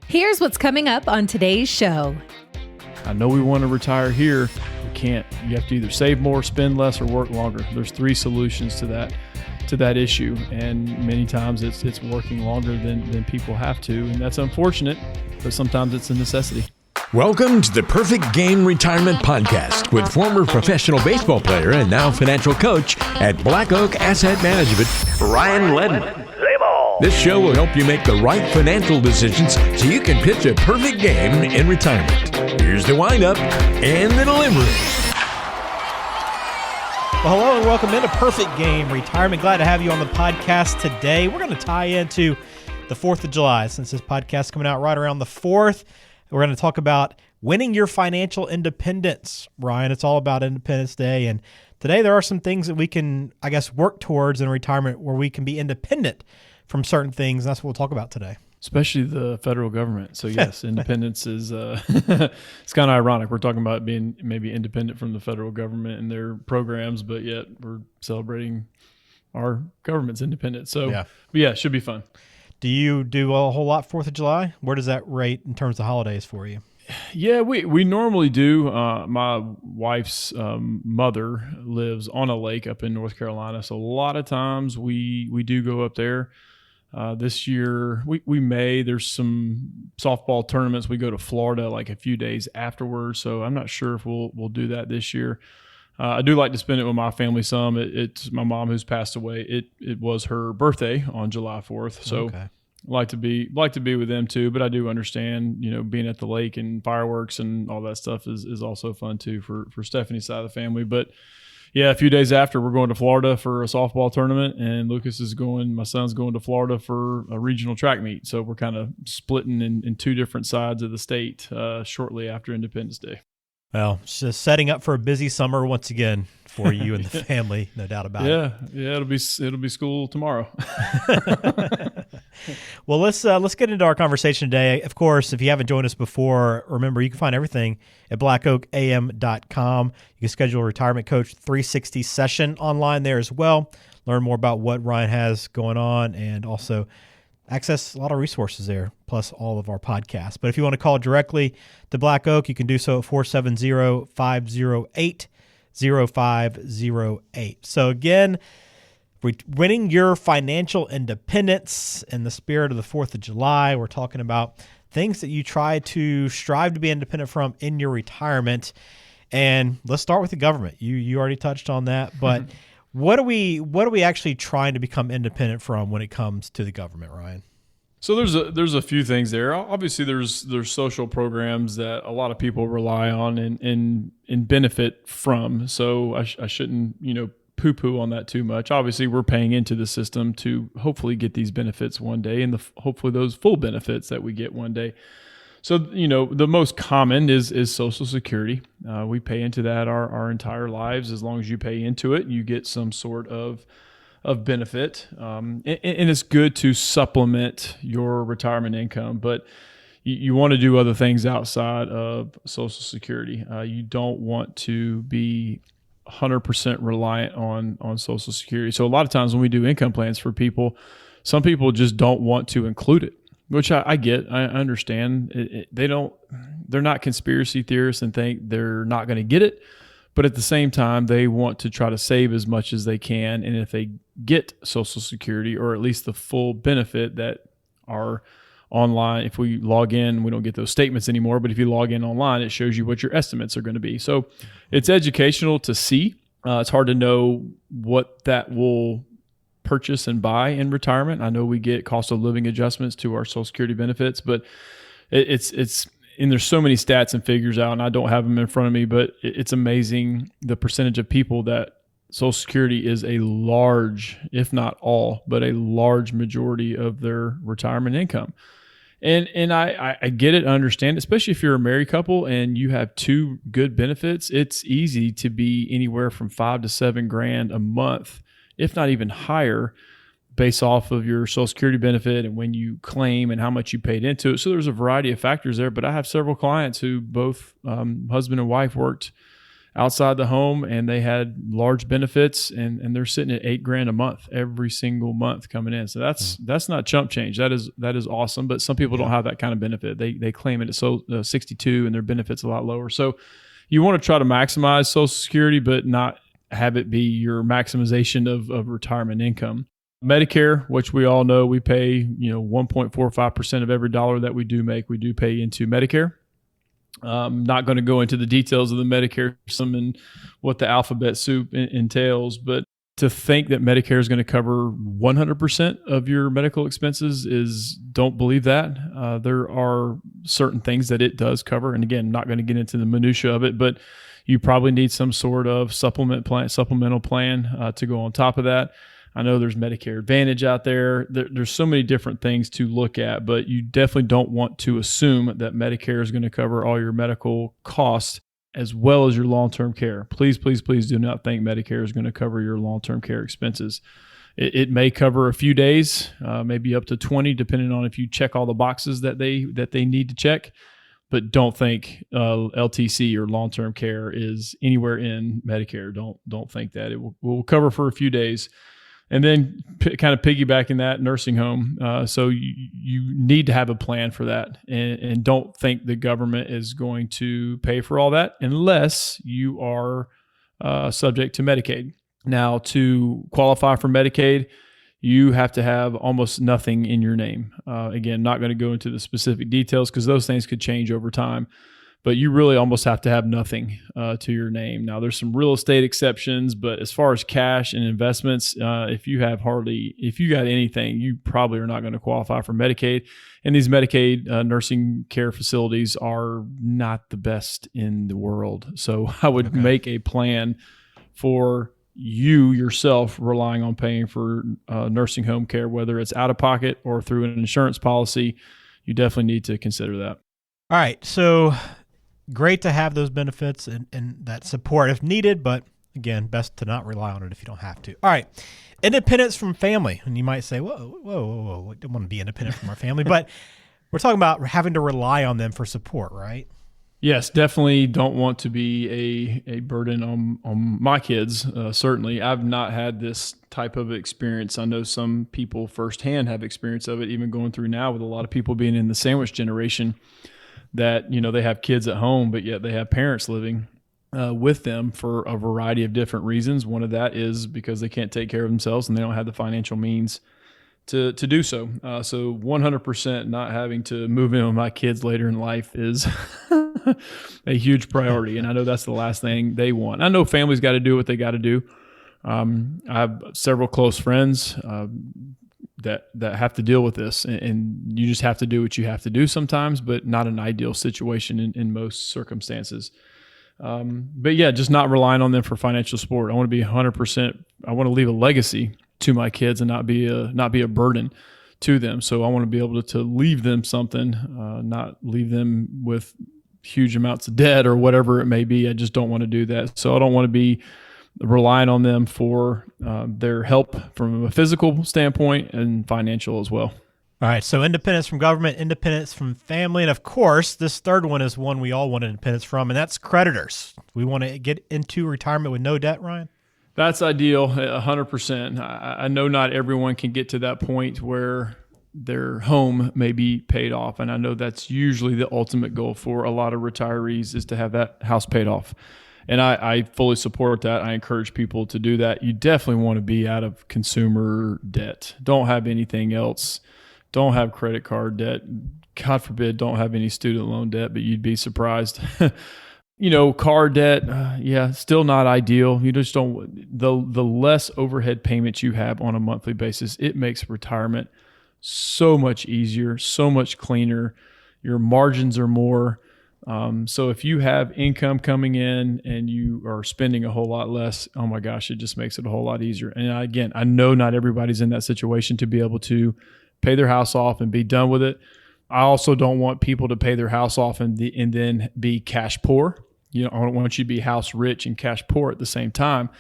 Here's what's coming up on today's show. I know we want to retire here. We can't. You have to either save more, spend less, or work longer. There's three solutions to that issue, and many times it's working longer than people have to, and that's unfortunate, but sometimes it's a necessity. Welcome to the Perfect Game Retirement Podcast with former professional baseball player and now financial coach at Black Oak Asset Management, Ryan Ledman. This show will help you make the right financial decisions so you can pitch a perfect game in retirement. Here's the windup and the delivery. Well, hello and welcome into Perfect Game Retirement. Glad to have you on the podcast today. We're going to tie into the 4th of July since this podcast is coming out right around the 4th. We're going to talk about winning your financial independence. Ryan, it's all about Independence Day. And today there are some things that we can, work towards in retirement where we can be independent from certain things. That's what we'll talk about today. Especially the federal government. So yes, independence is, it's kind of ironic. We're talking about being maybe independent from the federal government and their programs, but yet we're celebrating our government's independence. So yeah, it should be fun. Do you do a whole lot 4th of July? Where does that rate in terms of holidays for you? Yeah, we normally do. My wife's mother lives on a lake up in North Carolina. So a lot of times we do go up there. This year we may. There's some softball tournaments. We go to Florida like a few days afterwards. So I'm not sure if we'll do that this year. I do like to spend it with my family some. It's my mom who's passed away. It was her birthday on July 4th. So okay. like to be with them too. But I do understand, being at the lake and fireworks and all that stuff is also fun too for Stephanie's side of the family. But yeah, a few days after, we're going to Florida for a softball tournament, and my son's going to Florida for a regional track meet. So we're kind of splitting in two different sides of the state shortly after Independence Day. Well, it's just setting up for a busy summer once again for you and the family, no doubt about it. Yeah, it'll be school tomorrow. Well, let's get into our conversation today. Of course, if you haven't joined us before, remember you can find everything at blackoakam.com. You can schedule a Retirement Coach 360 session online there as well. Learn more about what Ryan has going on and also access a lot of resources there, plus all of our podcasts. But if you want to call directly to Black Oak, you can do so at 470-508-0508. So again, winning your financial independence in the spirit of the 4th of July. We're talking about things that you try to strive to be independent from in your retirement. And let's start with the government. You already touched on that, but What are we actually trying to become independent from when it comes to the government, Ryan? So there's a few things there. Obviously, there's social programs that a lot of people rely on and benefit from. So I shouldn't poo-poo on that too much. Obviously, we're paying into the system to hopefully get these benefits one day, and hopefully those full benefits that we get one day. So, the most common is Social Security. We pay into that our entire lives. As long as you pay into it, you get some sort of benefit. And it's good to supplement your retirement income, but you want to do other things outside of Social Security. You don't want to be 100% reliant on Social Security. So a lot of times when we do income plans for people, some people just don't want to include it. Which I get, I understand. They're not conspiracy theorists and think they're not going to get it, but at the same time, they want to try to save as much as they can. And if they get Social Security, or at least the full benefit that are online, if we log in, we don't get those statements anymore, but if you log in online, it shows you what your estimates are going to be. So it's educational to see. It's hard to know what that will purchase and buy in retirement. I know we get cost of living adjustments to our Social Security benefits, but it's and there's so many stats and figures out, and I don't have them in front of me, but it's amazing the percentage of people that Social Security is a large, if not all, but a large majority of their retirement income. And I get it, I understand, especially if you're a married couple and you have two good benefits. It's easy to be anywhere from $5,000 to $7,000 a month, if not even higher, based off of your Social Security benefit and when you claim and how much you paid into it. So there's a variety of factors there, but I have several clients who both husband and wife worked outside the home, and they had large benefits, and they're sitting at $8,000 a month every single month coming in. So that's not chump change. That is awesome. But some people don't have that kind of benefit. They claim it at 62, and their benefit's a lot lower. So you want to try to maximize Social Security, but not have it be your maximization of retirement income. Medicare, which we all know we pay, 1.45% of every dollar that we do make, we do pay into Medicare. I'm not going to go into the details of the Medicare system and what the alphabet soup entails, but to think that Medicare is going to cover 100% of your medical expenses don't believe that. There are certain things that it does cover. And again, not going to get into the minutia of it, but you probably need some sort of supplemental plan to go on top of that. I know there's Medicare Advantage out there. There's so many different things to look at, but you definitely don't want to assume that Medicare is going to cover all your medical costs as well as your long-term care. Please, please, please do not think Medicare is going to cover your long-term care expenses. It may cover a few days, maybe up to 20, depending on if you check all the boxes that they need to check. But don't think LTC or long-term care is anywhere in Medicare. Don't think that. It will cover for a few days. And then kind of piggybacking that, nursing home. So you need to have a plan for that. And don't think the government is going to pay for all that unless you are subject to Medicaid. Now, to qualify for Medicaid, you have to have almost nothing in your name. Again, not going to go into the specific details because those things could change over time. But you really almost have to have nothing to your name. Now, there's some real estate exceptions, but as far as cash and investments, if you got anything, you probably are not going to qualify for Medicaid. And these Medicaid nursing care facilities are not the best in the world. So I would make a plan for you yourself relying on paying for nursing home care, whether it's out of pocket or through an insurance policy. You definitely need to consider that. All right. So great to have those benefits and that support if needed, but again, best to not rely on it if you don't have to. All right. Independence from family. And you might say, whoa. I don't want to be independent from our family, but we're talking about having to rely on them for support, right? Yes, definitely don't want to be a burden on my kids. Certainly, I've not had this type of experience. I know some people firsthand have experience of it, even going through now with a lot of people being in the sandwich generation that, they have kids at home, but yet they have parents living with them for a variety of different reasons. One of that is because they can't take care of themselves and they don't have the financial means to do so. So 100% not having to move in with my kids later in life is a huge priority. And I know that's the last thing they want. I know families got to do what they got to do. I have several close friends that have to deal with this, and you just have to do what you have to do sometimes, but not an ideal situation in most circumstances. But yeah, just not relying on them for financial support. I want to be 100%. I want to leave a legacy to my kids and not be a burden to them. So I want to be able to leave them something, not leave them with huge amounts of debt or whatever it may be. I just don't want to do that. So I don't want to be relying on them for their help from a physical standpoint and financial as well. All right. So independence from government, independence from family. And of course, this third one is one we all want independence from, and that's creditors. We want to get into retirement with no debt, Ryan? That's ideal, 100%. I know not everyone can get to that point where their home may be paid off. And I know that's usually the ultimate goal for a lot of retirees is to have that house paid off. And I fully support that. I encourage people to do that. You definitely want to be out of consumer debt. Don't have anything else. Don't have credit card debt. God forbid, don't have any student loan debt, but you'd be surprised. Car debt, still not ideal. You just don't, the less overhead payments you have on a monthly basis, it makes retirement so much easier, so much cleaner. Your margins are more. So if you have income coming in and you are spending a whole lot less, oh my gosh, it just makes it a whole lot easier. And again, I know not everybody's in that situation to be able to pay their house off and be done with it. I also don't want people to pay their house off and then be cash poor. I don't want you to be house rich and cash poor at the same time.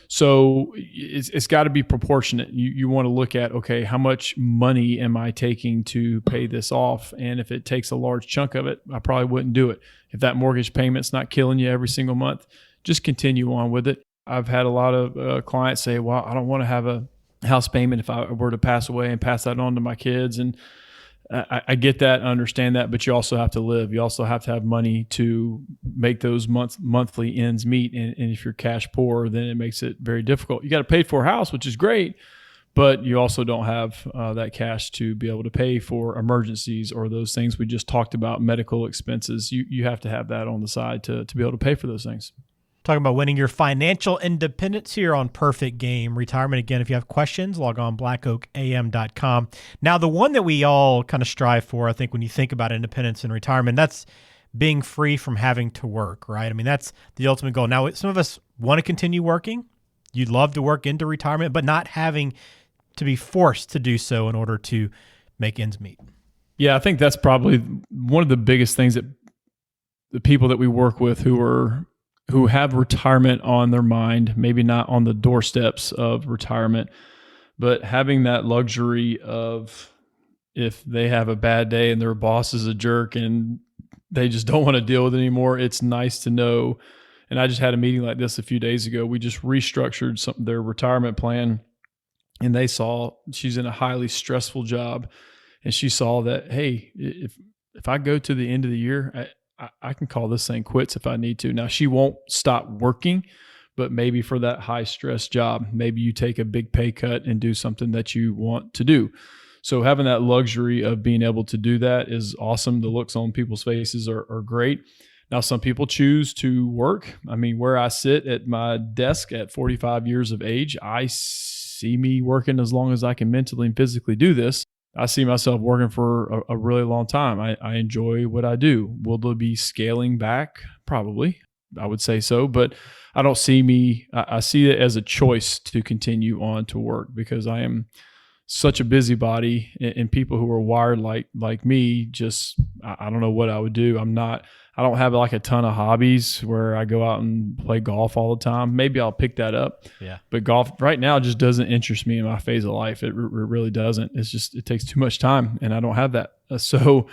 So it's got to be proportionate. You want to look at, okay, how much money am I taking to pay this off? And if it takes a large chunk of it, I probably wouldn't do it. If that mortgage payment's not killing you every single month, just continue on with it. I've had a lot of clients say, well, I don't want to have a house payment if I were to pass away and pass that on to my kids. And I get that, understand that, but you also have to live. You also have to have money to make those monthly ends meet. And if you're cash poor, then it makes it very difficult. You got a paid for house, which is great, but you also don't have that cash to be able to pay for emergencies or those things we just talked about, medical expenses. You have to have that on the side to be able to pay for those things. Talking about winning your financial independence here on Perfect Game Retirement. Again, if you have questions, log on blackoakam.com. Now, the one that we all kind of strive for, I think, when you think about independence and retirement, that's being free from having to work, right? I mean, that's the ultimate goal. Now, some of us want to continue working. You'd love to work into retirement, but not having to be forced to do so in order to make ends meet. Yeah, I think that's probably one of the biggest things that the people that we work with who have retirement on their mind, maybe not on the doorsteps of retirement, but having that luxury of if they have a bad day and their boss is a jerk and they just don't want to deal with it anymore, it's nice to know. And I just had a meeting like this a few days ago. We just restructured their retirement plan, and they saw she's in a highly stressful job, and she saw that, hey, if I go to the end of the year, I can call this thing quits if I need to. Now, she won't stop working, but maybe for that high stress job, maybe you take a big pay cut and do something that you want to do. So having that luxury of being able to do that is awesome. The looks on people's faces are great. Now, some people choose to work. I mean, where I sit at my desk at 45 years of age, I see me working as long as I can mentally and physically do this. I see myself working for a really long time. I enjoy what I do. Will there be scaling back? Probably. I would say so, but I don't see me. I see it as a choice to continue on to work because I am such a busybody, and people who are wired like me, just, I don't know what I would do. I don't have like a ton of hobbies where I go out and play golf all the time. Maybe I'll pick that up. Yeah. But golf right now just doesn't interest me in my phase of life. It really doesn't. It takes too much time, and I don't have that. So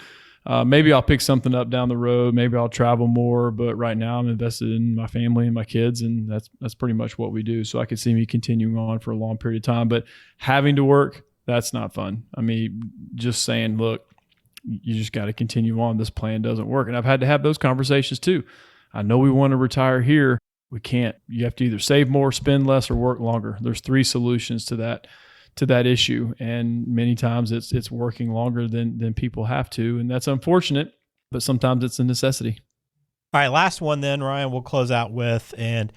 maybe I'll pick something up down the road. Maybe I'll travel more, but right now I'm invested in my family and my kids, and that's pretty much what we do. So I could see me continuing on for a long period of time, but having to work, that's not fun. I mean, just saying, look, you just got to continue on. This plan doesn't work. And I've had to have those conversations too. I know we want to retire here. We can't. You have to either save more, spend less, or work longer. There's 3 solutions to that issue. And many times it's working longer than people have to. And that's unfortunate, but sometimes it's a necessity. All right, last one then, Ryan, we'll close out with, and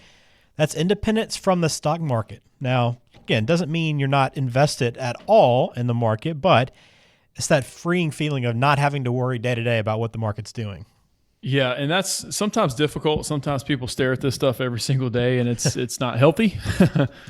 that's independence from the stock market. Now, again, doesn't mean you're not invested at all in the market, but it's that freeing feeling of not having to worry day to day about what the market's doing. Yeah, and that's sometimes difficult. Sometimes people stare at this stuff every single day, and it's not healthy.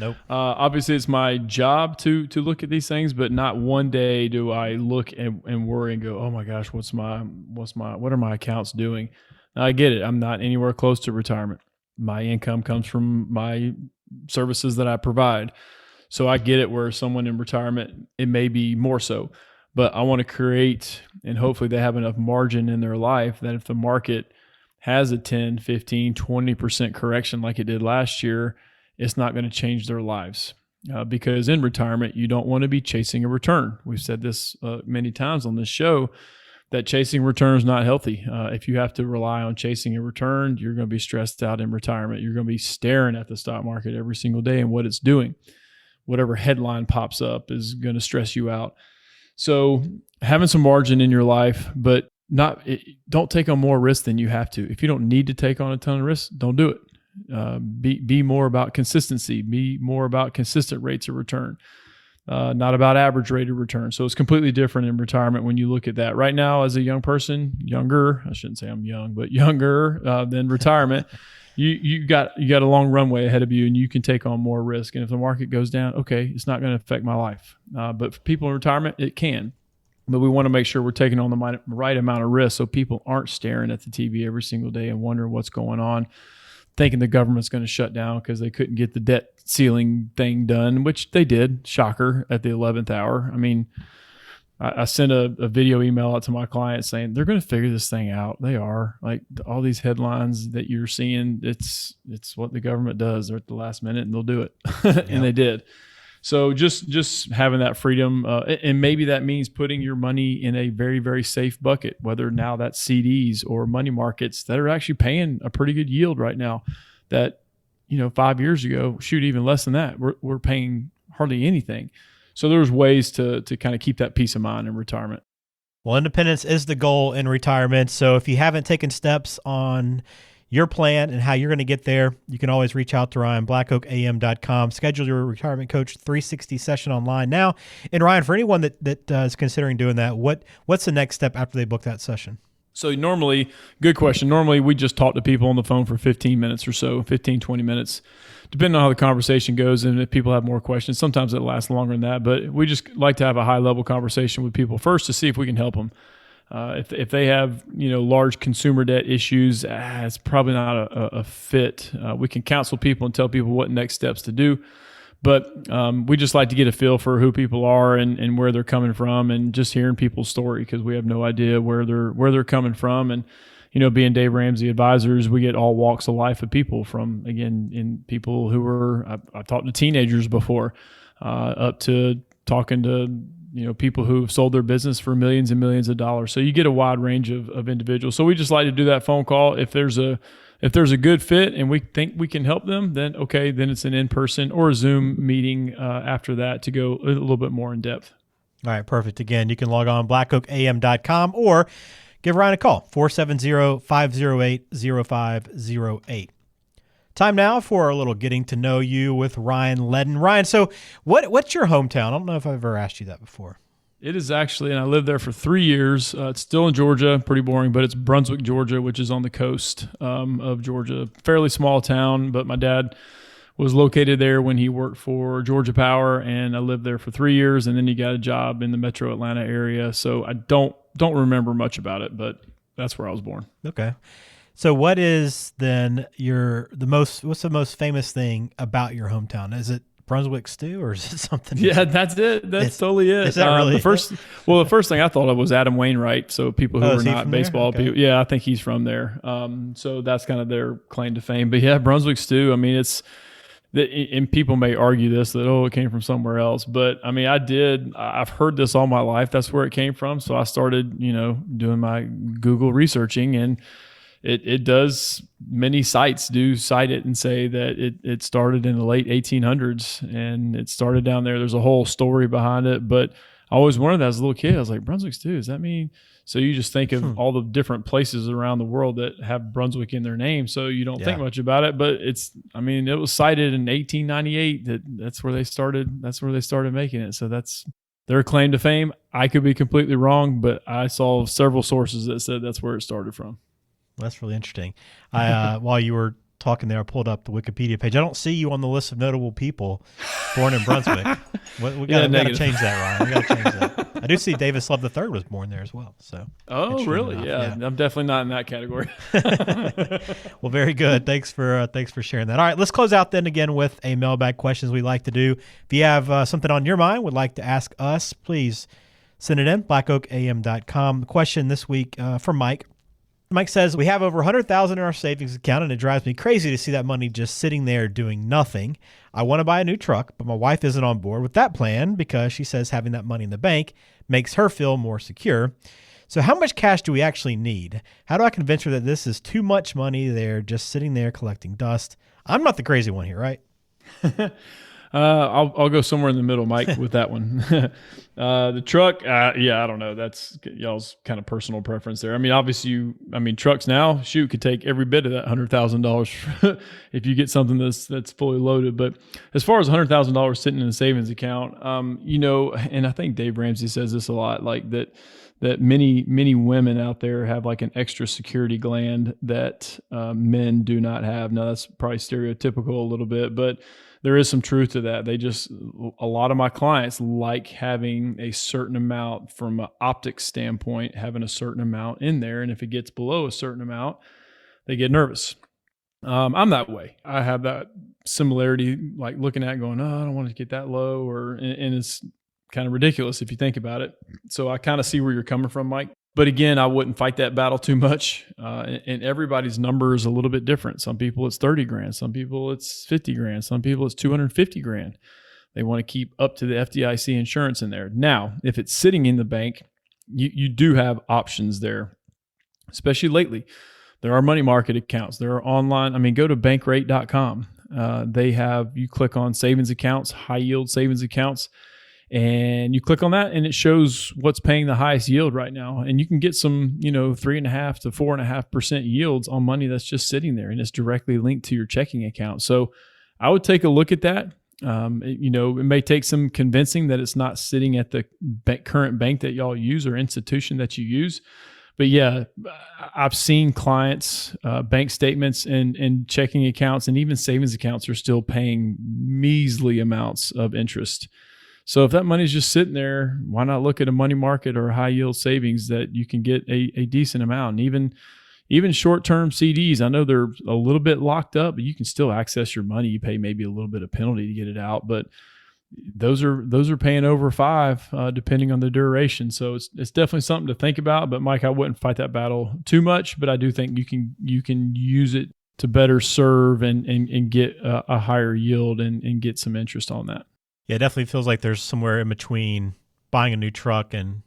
Nope. Obviously, it's my job to look at these things, but not one day do I look and worry and go, oh my gosh, what are my accounts doing? Now, I get it. I'm not anywhere close to retirement. My income comes from my services that I provide. So I get it where someone in retirement, it may be more so. But I want to create, and hopefully they have enough margin in their life that if the market has a 10, 15, 20% correction like it did last year, it's not going to change their lives. Because in retirement, you don't want to be chasing a return. We've said this many times on this show, that chasing return is not healthy. If you have to rely on chasing a return, you're going to be stressed out in retirement. You're going to be staring at the stock market every single day and what it's doing. Whatever headline pops up is going to stress you out. So having some margin in your life, but don't take on more risk than you have to. If you don't need to take on a ton of risk, don't do it. Be more about consistency. Be more about consistent rates of return, not about average rate of return. So it's completely different in retirement when you look at that. Right now, as a young person, younger, I shouldn't say I'm young, but younger than retirement, you got a long runway ahead of you, and you can take on more risk. And if the market goes down, okay, it's not going to affect my life. But for people in retirement, it can. But we want to make sure we're taking on the right amount of risk so people aren't staring at the TV every single day and wondering what's going on, thinking the government's going to shut down because they couldn't get the debt ceiling thing done, which they did, shocker, at the 11th hour. I mean, I sent a video email out to my clients saying they're going to figure this thing out. They are, like, all these headlines that you're seeing. It's what the government does. They're at the last minute and they'll do it. And they did. So just having that freedom, and maybe that means putting your money in a very, very safe bucket, whether now that's CDs or money markets that are actually paying a pretty good yield right now that, 5 years ago, even less than that, we're paying hardly anything. So there's ways to kind of keep that peace of mind in retirement. Well, independence is the goal in retirement. So if you haven't taken steps on your plan and how you're going to get there, you can always reach out to Ryan, blackoakam.com. Schedule your Retirement Coach 360 session online now. And Ryan, for anyone that is considering doing that, what's the next step after they book that session? So normally, good question. Normally, we just talk to people on the phone for 15 minutes or so, 15, 20 minutes, depending on how the conversation goes. And if people have more questions, sometimes it lasts longer than that. But we just like to have a high-level conversation with people first to see if we can help them. If they have large consumer debt issues, it's probably not a fit. We can counsel people and tell people what next steps to do. But we just like to get a feel for who people are and where they're coming from, and just hearing people's story, because we have no idea where they're coming from. And being Dave Ramsey Advisors, we get all walks of life of people, from in people who were I've talked to teenagers before, up to talking to people who've sold their business for millions and millions of dollars. So you get a wide range of individuals. So we just like to do that phone call. If there's a good fit and we think we can help them, then it's an in-person or a Zoom meeting after that to go a little bit more in depth. All right, perfect. Again, you can log on blackoakam.com or give Ryan a call, 470-508-0508. Time now for a little getting to know you with Ryan Ledden. Ryan, so what's your hometown? I don't know if I've ever asked you that before. It is actually, and I lived there for 3 years. It's still in Georgia, pretty boring, but it's Brunswick, Georgia, which is on the coast of Georgia. Fairly small town, but my dad was located there when he worked for Georgia Power, and I lived there for 3 years, and then he got a job in the metro Atlanta area. So I don't remember much about it, but that's where I was born. Okay. So what is then what's the most famous thing about your hometown? Is it Brunswick stew, or is it something? Yeah, that's it. That's totally it. Is that really the first thing I thought of was Adam Wainwright. So people who are not baseball people. Yeah, I think he's from there. So that's kind of their claim to fame. But yeah, Brunswick stew. I mean, and people may argue this, that, it came from somewhere else. But I mean, I've heard this all my life. That's where it came from. So I started, doing my Google researching, and it does, many sites do cite it and say that it started in the late 1800s, and it started down there. There's a whole story behind it, but I always wondered that as a little kid. I was like, Brunswick stew, does that mean? So you just think of all the different places around the world that have Brunswick in their name, so you don't think much about it. But it was cited in 1898 that's where they started. That's where they started making it. So that's their claim to fame. I could be completely wrong, but I saw several sources that said that's where it started from. That's really interesting. While you were talking there, I pulled up the Wikipedia page. I don't see you on the list of notable people born in Brunswick. We got to change that, Ryan. We got to change that. I do see Davis Love III was born there as well. So. Oh, really? Yeah. I'm definitely not in that category. Well, very good. Thanks for sharing that. All right, let's close out then again with a mailbag questions we like to do. If you have something on your mind, would like to ask us, please send it in, blackoakam.com. The question this week from Mike. Mike says, we have over $100,000 in our savings account, and it drives me crazy to see that money just sitting there doing nothing. I want to buy a new truck, but my wife isn't on board with that plan because she says having that money in the bank makes her feel more secure. So how much cash do we actually need? How do I convince her that this is too much money there just sitting there collecting dust? I'm not the crazy one here, right? I'll go somewhere in the middle, Mike, with that one. The truck, I don't know. That's y'all's kind of personal preference there. I mean, obviously, trucks now, could take every bit of that $100,000 if you get something that's fully loaded. But as far as $100,000 sitting in a savings account, and I think Dave Ramsey says this a lot, like that many women out there have like an extra security gland that men do not have. Now, that's probably stereotypical a little bit, but there is some truth to that. A lot of my clients like having a certain amount from an optics standpoint, having a certain amount in there. And if it gets below a certain amount, they get nervous. I'm that way. I have that similarity, like looking at it going, I don't want to get that low, and it's kind of ridiculous if you think about it. So I kind of see where you're coming from, Mike. But again, I wouldn't fight that battle too much. And everybody's number is a little bit different. Some people it's 30 grand. Some people it's 50 grand. Some people it's 250 grand. They want to keep up to the FDIC insurance in there. Now, if it's sitting in the bank, you do have options there, especially lately. There are money market accounts. There are online. I mean, go to bankrate.com. You click on savings accounts, high yield savings accounts, and you click on that and it shows what's paying the highest yield right now. And you can get some, 3.5% to 4.5% yields on money that's just sitting there, and it's directly linked to your checking account. So I would take a look at that. It may take some convincing that it's not sitting at the current bank that y'all use or institution that you use. But yeah, I've seen clients, bank statements and checking accounts and even savings accounts are still paying measly amounts of interest. So if that money's just sitting there, why not look at a money market or a high yield savings that you can get a decent amount? And even short-term CDs, I know they're a little bit locked up, but you can still access your money. You pay maybe a little bit of penalty to get it out, but those are paying over 5 depending on the duration. So it's definitely something to think about. But Mike, I wouldn't fight that battle too much, but I do think you can use it to better serve and get a higher yield and get some interest on that. Yeah, it definitely feels like there's somewhere in between buying a new truck and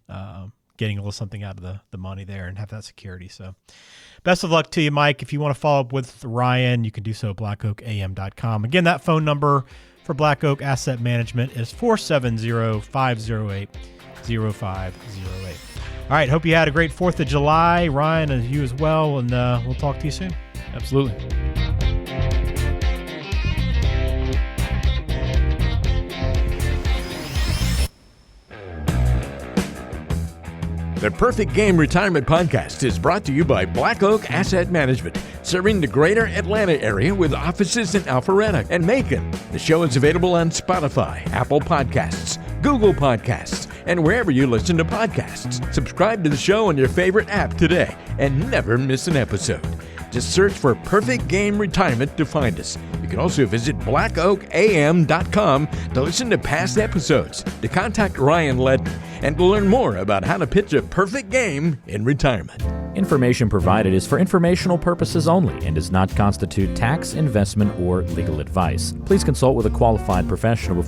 getting a little something out of the money there and have that security. So best of luck to you, Mike. If you want to follow up with Ryan, you can do so at blackoakam.com. Again, that phone number for Black Oak Asset Management is 470-508-0508. All right, hope you had a great 4th of July, Ryan, and you as well, and we'll talk to you soon. Absolutely. The Perfect Game Retirement Podcast is brought to you by Black Oak Asset Management, serving the greater Atlanta area with offices in Alpharetta and Macon. The show is available on Spotify, Apple Podcasts, Google Podcasts, and wherever you listen to podcasts. Subscribe to the show on your favorite app today and never miss an episode. Just search for Perfect Game Retirement to find us. You can also visit blackoakam.com to listen to past episodes, to contact Ryan Ledden, and to learn more about how to pitch a perfect game in retirement. Information provided is for informational purposes only and does not constitute tax, investment, or legal advice. Please consult with a qualified professional before